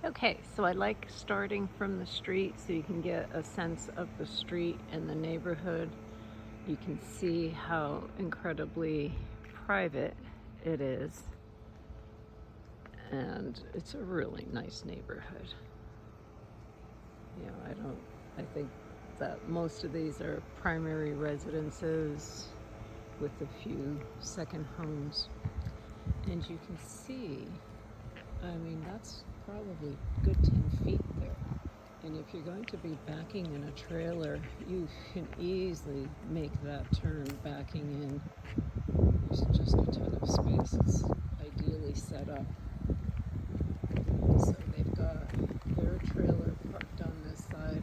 Okay, so I like starting from the street so you can get a sense of the street and the neighborhood. You can see how incredibly private it is, and it's a really nice neighborhood. I think that most of these are primary residences with a few second homes. And you can see, that's probably good 10 feet there. And if you're going to be backing in a trailer, you can easily make that turn backing in. There's just a ton of space. It's ideally set up. So they've got their trailer parked on this side.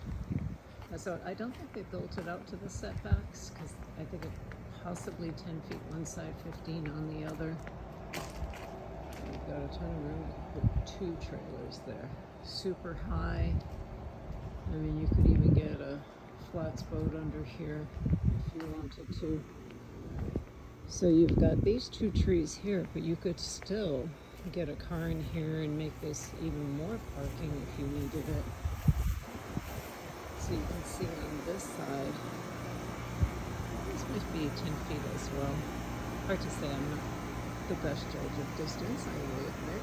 So I don't think they built it out to the setbacks because I think it possibly 10 feet one side, 15 on the other. We've got a ton of room to put two trailers there. Super high. You could even get a flats boat under here if you wanted to. So you've got these two trees here, but you could still get a car in here and make this even more parking if you needed it. So you can see on this side, this might be 10 feet as well. Hard to say, I'm not the best judge of distance, I will admit.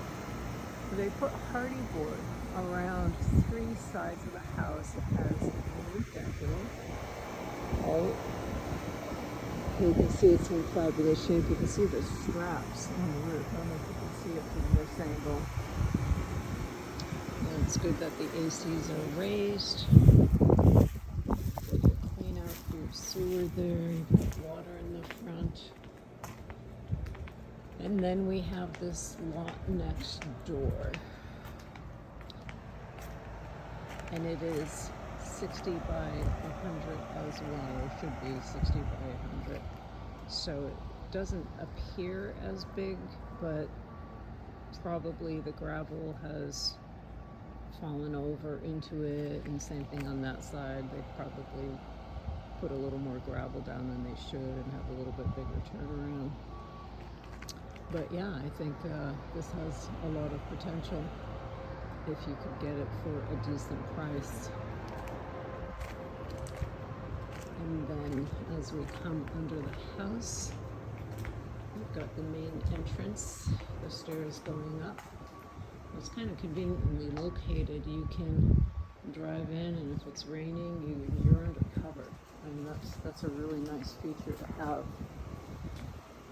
They put hardy board around three sides of the house. It has a new decking. Oh, you can see it's in fabulous shape. You can see the straps on the roof. I don't know if you can see it from this angle. And it's good that the ACs are raised. You can clean out your sewer there. You've got water in the front. And then we have this lot next door. And it is 60 by 100 as well, or should be 60 by 100. So it doesn't appear as big, but probably the gravel has fallen over into it, and same thing on that side. They probably put a little more gravel down than they should and have a little bit bigger turnaround. But yeah, I think this has a lot of potential if you could get it for a decent price. And then as we come under the house, we've got the main entrance, the stairs going up. It's kind of conveniently located. You can drive in, and if it's raining, you're under cover. That's a really nice feature to have.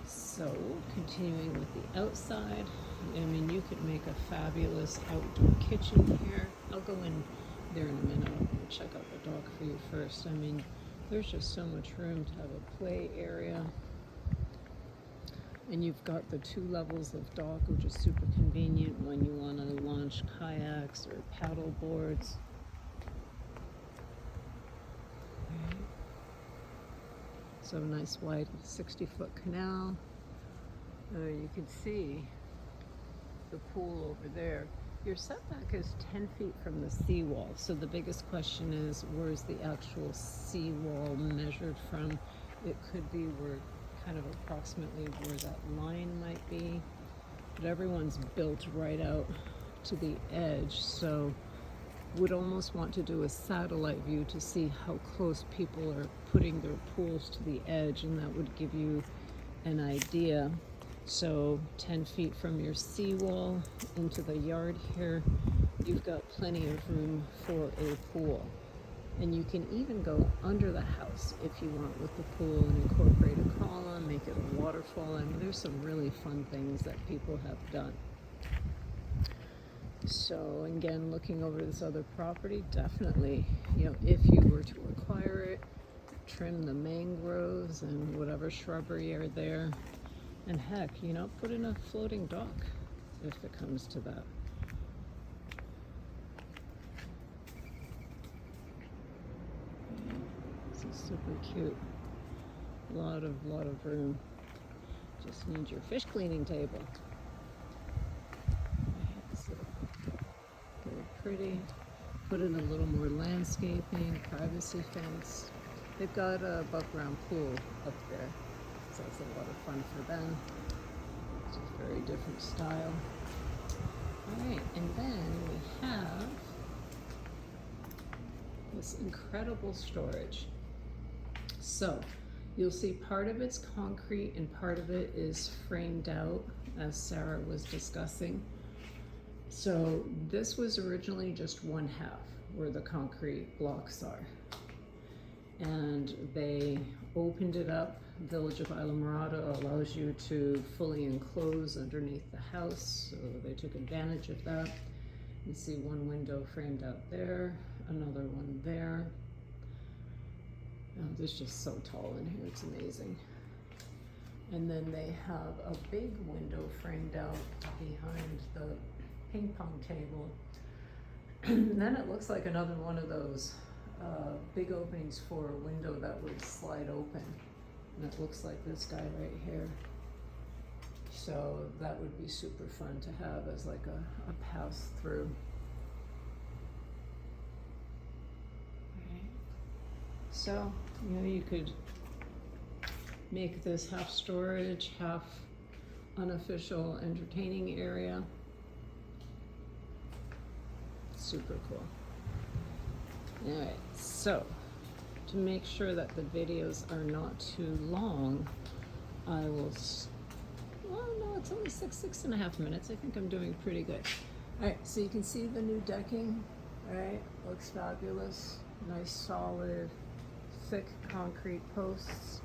So continuing with the outside, you could make a fabulous outdoor kitchen here. I'll go in there in a minute. I'm going to check out the dock for you first. There's just so much room to have a play area. And you've got the two levels of dock, which is super convenient when you want to launch kayaks or paddle boards. So a nice wide 60-foot canal. You can see the pool over there. Your setback is 10 feet from the seawall. So the biggest question is, where's the actual seawall measured from? It could be where kind of approximately where that line might be. But everyone's built right out to the edge. So would almost want to do a satellite view to see how close people are putting their pools to the edge, and that would give you an idea. So 10 feet from your seawall into the yard here, you've got plenty of room for a pool. And you can even go under the house if you want with the pool and incorporate a column, make it a waterfall. There's some really fun things that people have done. So again, looking over this other property, definitely, if you were to acquire it, trim the mangroves and whatever shrubbery are there. And heck, put in a floating dock if it comes to that. This is super cute. A lot of room. Just need your fish cleaning table. So, very pretty. Put in a little more landscaping, privacy fence. They've got a above ground pool up there. So it's a lot of fun for them. It's a very different style. All right, and then we have this incredible storage. So you'll see part of it's concrete and part of it is framed out, as Sarah was discussing. So this was originally just one half where the concrete blocks are. And they opened it up. Village of Islamorada allows you to fully enclose underneath the house, so they took advantage of that. You see one window framed out there, another one there. Oh, this is just so tall in here, it's amazing. And then they have a big window framed out behind the ping pong table. And then it looks like another one of those big openings for a window that would slide open. And it looks like this guy right here. So that would be super fun to have as like a pass through. So, you know, you could make this half storage, half unofficial entertaining area. Super cool. All right, so to make sure that the videos are not too long, I will, well, no, it's only six and a half minutes. I think I'm doing pretty good. All right, so you can see the new decking, all right? Looks fabulous. Nice, solid, thick concrete posts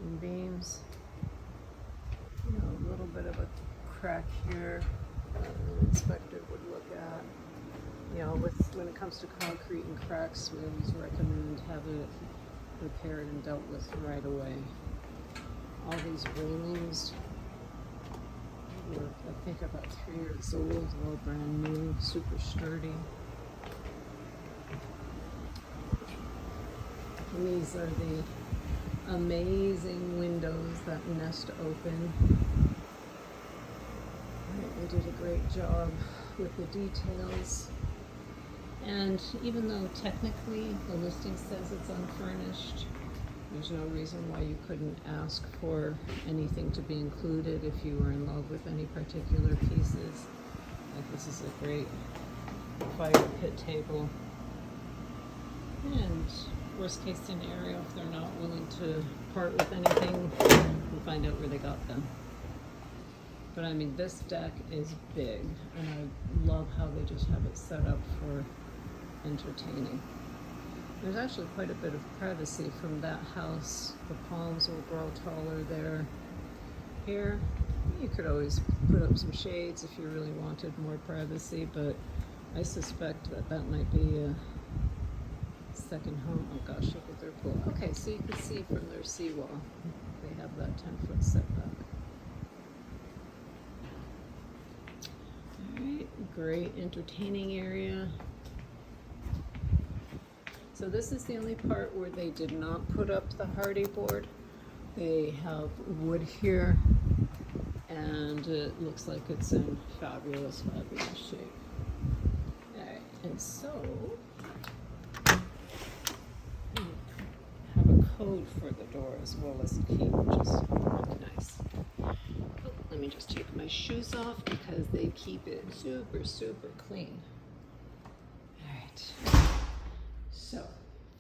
and beams. You know, a little bit of a crack here that an inspector would look at. You know, when it comes to concrete and cracks, we always recommend have it repaired and dealt with right away. All these railings were, I think, about 3 years old, all brand new, super sturdy. And these are the amazing windows that nest open. Right, they did a great job with the details. And even though technically the listing says it's unfurnished, there's no reason why you couldn't ask for anything to be included if you were in love with any particular pieces. Like this is a great fire pit table. And worst case scenario, if they're not willing to part with anything, we'll find out where they got them. But I mean, this deck is big, and I love how they just have it set up for entertaining. There's actually quite a bit of privacy from that house. The palms will grow taller there. Here, you could always put up some shades if you really wanted more privacy, but I suspect that that might be a second home. Oh gosh, look at their pool. Okay, so you can see from their seawall, they have that 10-foot setback. All right, great entertaining area. So this is the only part where they did not put up the hardy board. They have wood here, and it looks like it's in fabulous, fabulous shape. All right, and so we have a code for the door as well as a key, which is really nice. Oh, let me just take my shoes off because they keep it super, super clean. All right. So,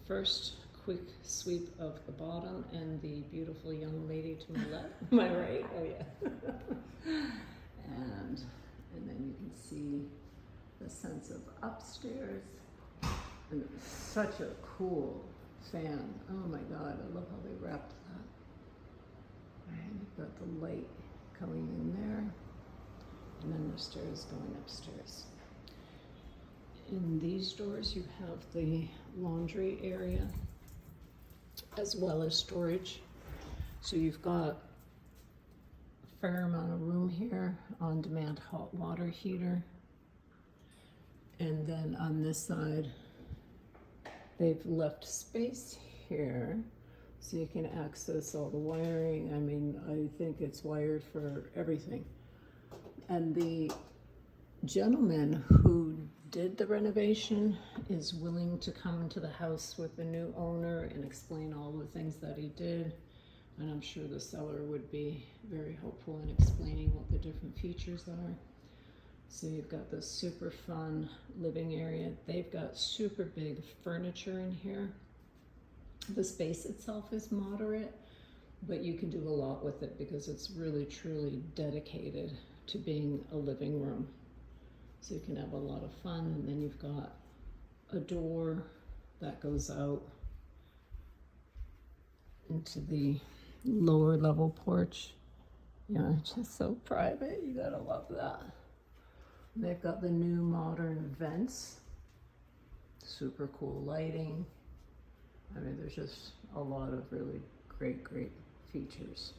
first quick sweep of the bottom and the beautiful young lady to my left, my right, oh yeah. and then you can see the sense of upstairs, and such a cool fan. Oh my God, I love how they wrapped that. Right, you've got the light coming in there, and then the stairs going upstairs. In these doors, you have the laundry area as well as storage. So you've got a fair amount of room here, on-demand hot water heater. And then on this side, they've left space here so you can access all the wiring. I mean, I think it's wired for everything. And the gentleman who did the renovation is willing to come to the house with the new owner and explain all the things that he did. And I'm sure the seller would be very helpful in explaining what the different features are. So you've got this super fun living area. They've got super big furniture in here. The space itself is moderate, but you can do a lot with it because it's really truly dedicated to being a living room. So you can have a lot of fun, and then you've got a door that goes out into the lower level porch. Yeah, just so private. You gotta love that. They've got the new modern vents, super cool lighting. I mean, there's just a lot of really great features.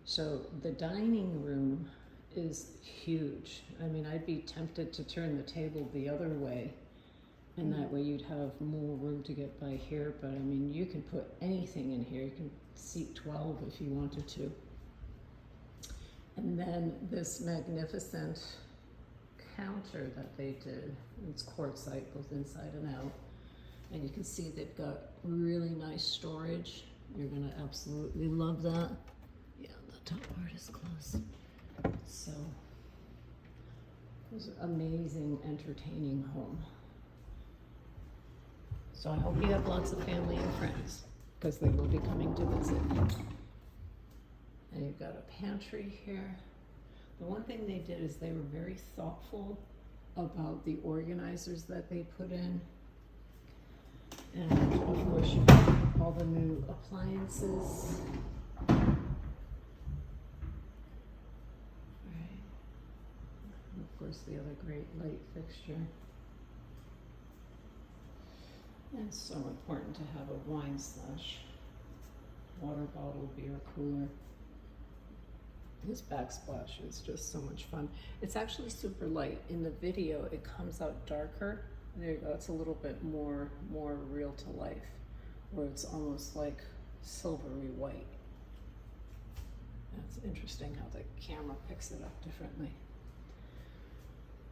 So the dining room is huge. I mean, I'd be tempted to turn the table the other way, and that way you'd have more room to get by here. But I mean, you can put anything in here. You can seat 12 if you wanted to. And then this magnificent counter that they did, it's quartzite, both inside and out. And you can see they've got really nice storage. You're gonna absolutely love that. Yeah, the top part is closed. So, it was an amazing, entertaining home. So I hope you have lots of family and friends, because they will be coming to visit. And you've got a pantry here. The one thing they did is they were very thoughtful about the organizers that they put in. And of course you have all the new appliances. Right. And of course the other great light fixture. And it's so important to have a wine / water bottle, beer cooler. This backsplash is just so much fun. It's actually super light. In the video, it comes out darker. There you go, it's a little bit more real to life, where it's almost like silvery white. That's interesting how the camera picks it up differently.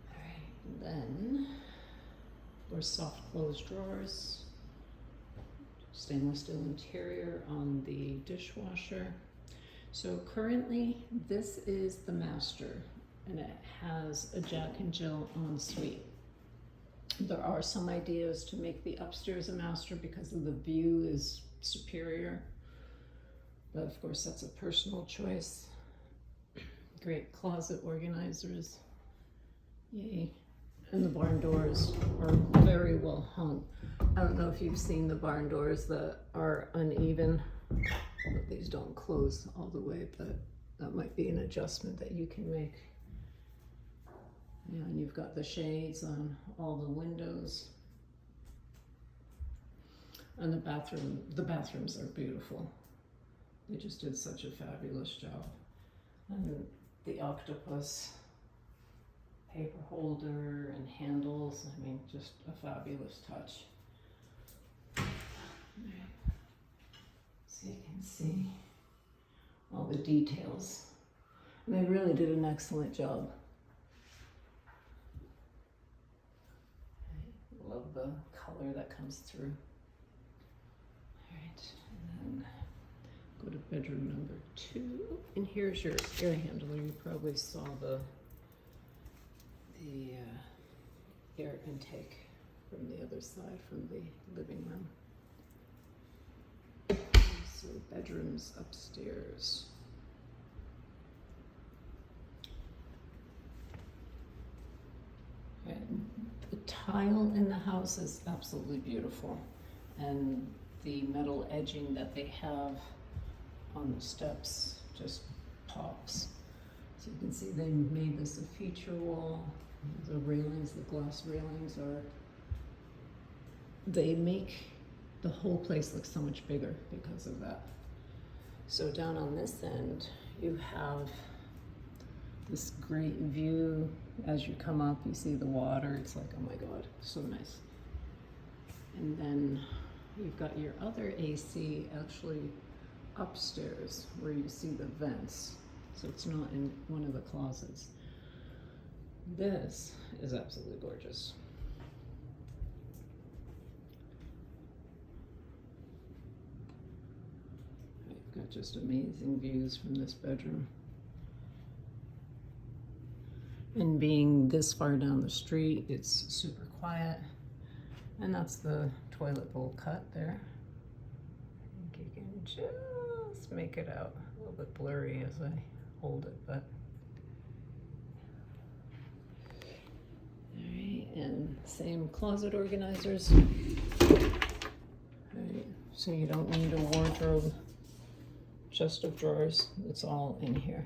All right, and then there's soft closed drawers, stainless steel interior on the dishwasher. So currently, this is the master, and it has a Jack and Jill ensuite. There are some ideas to make the upstairs a master because of the view is superior, but of course that's a personal choice. Great closet organizers, yay. And the barn doors are very well hung. I don't know if you've seen the barn doors that are uneven. But these don't close all the way, but that might be an adjustment that you can make. Yeah, and you've got the shades on all the windows. And the bathrooms are beautiful. They just did such a fabulous job. And the octopus paper holder and handles, I mean, just a fabulous touch. So you can see all the details. And they really did an excellent job. I love the color that comes through. All right, and then go to bedroom number 2. And here's your air handler. You probably saw the air intake from the other side, from the living room. So bedrooms upstairs. And the tile in the house is absolutely beautiful, and the metal edging that they have on the steps just pops. So you can see they made this a feature wall. The railings, the glass railings they make the whole place looks so much bigger because of that. So down on this end, you have this great view. As you come up, you see the water. It's like, oh my God, so nice. And then you've got your other AC actually upstairs where you see the vents. So it's not in one of the closets. This is absolutely gorgeous. I've got just amazing views from this bedroom. And being this far down the street, it's super quiet. And that's the toilet bowl cut there. I think you can just make it out a little bit blurry as I hold it, but. All right, and same closet organizers. All right, so you don't need a wardrobe, chest of drawers. It's all in here.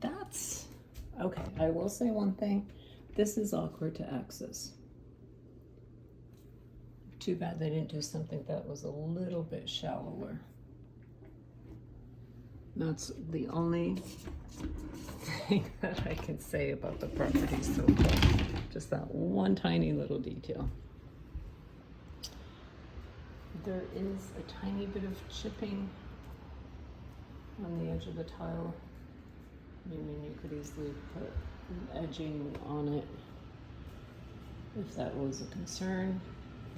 That's okay. I will say one thing. This is awkward to access. Too bad they didn't do something that was a little bit shallower. That's the only thing that I can say about the property so far. Just that one tiny little detail. There is a tiny bit of chipping on the edge of the tile. I mean, you could easily put edging on it if that was a concern.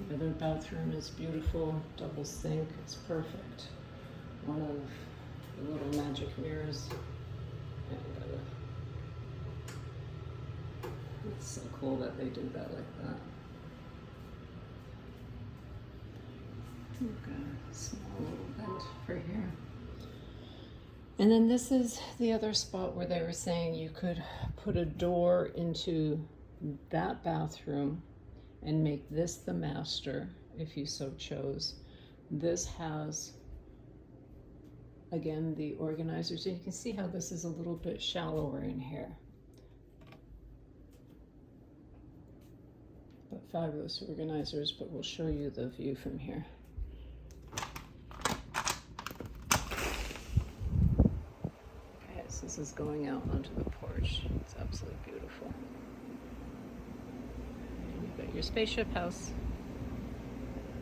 The other bathroom is beautiful, double sink, it's perfect. One of the little magic mirrors. And it's so cool that they did that like that. Okay, small little vent for here. And then this is the other spot where they were saying you could put a door into that bathroom and make this the master if you so chose. This has, again, the organizers. And you can see how this is a little bit shallower in here. But fabulous organizers, but we'll show you the view from here. Okay, so this is going out onto the porch. It's absolutely beautiful. You've got your spaceship house,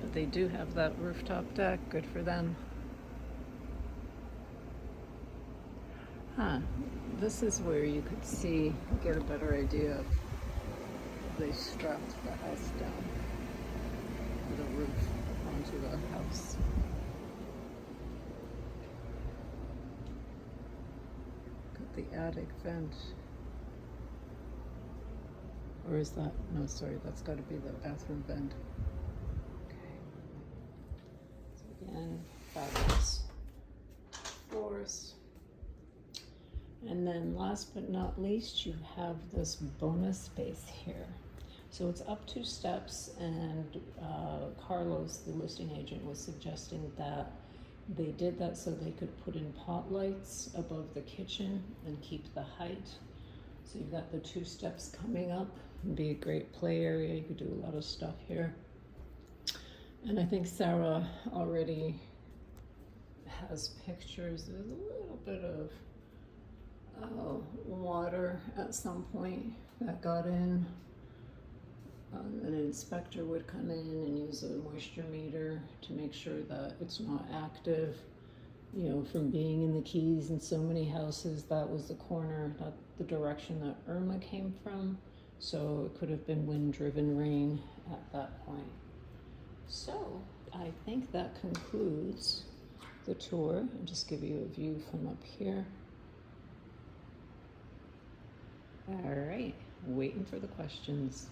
but they do have that rooftop deck. Good for them. This is where you could see, get a better idea of they strapped the house down, the roof onto the house. Got the attic vent. Or is that, no, sorry, that's got to be the bathroom vent. Okay. So again, fabulous floors. And then last but not least, you have this bonus space here. So it's up 2 steps, and Carlos, the listing agent, was suggesting that they did that so they could put in pot lights above the kitchen and keep the height. So you've got the 2 steps coming up. It'd be a great play area. You could do a lot of stuff here. And I think Sarah already has pictures. There's a little bit of water at some point that got in. An inspector would come in and use a moisture meter to make sure that it's not active. You know, from being in the Keys in so many houses, that was the corner, not the direction that Irma came from. So it could have been wind-driven rain at that point. So I think that concludes the tour. I'll just give you a view from up here. All right, waiting for the questions.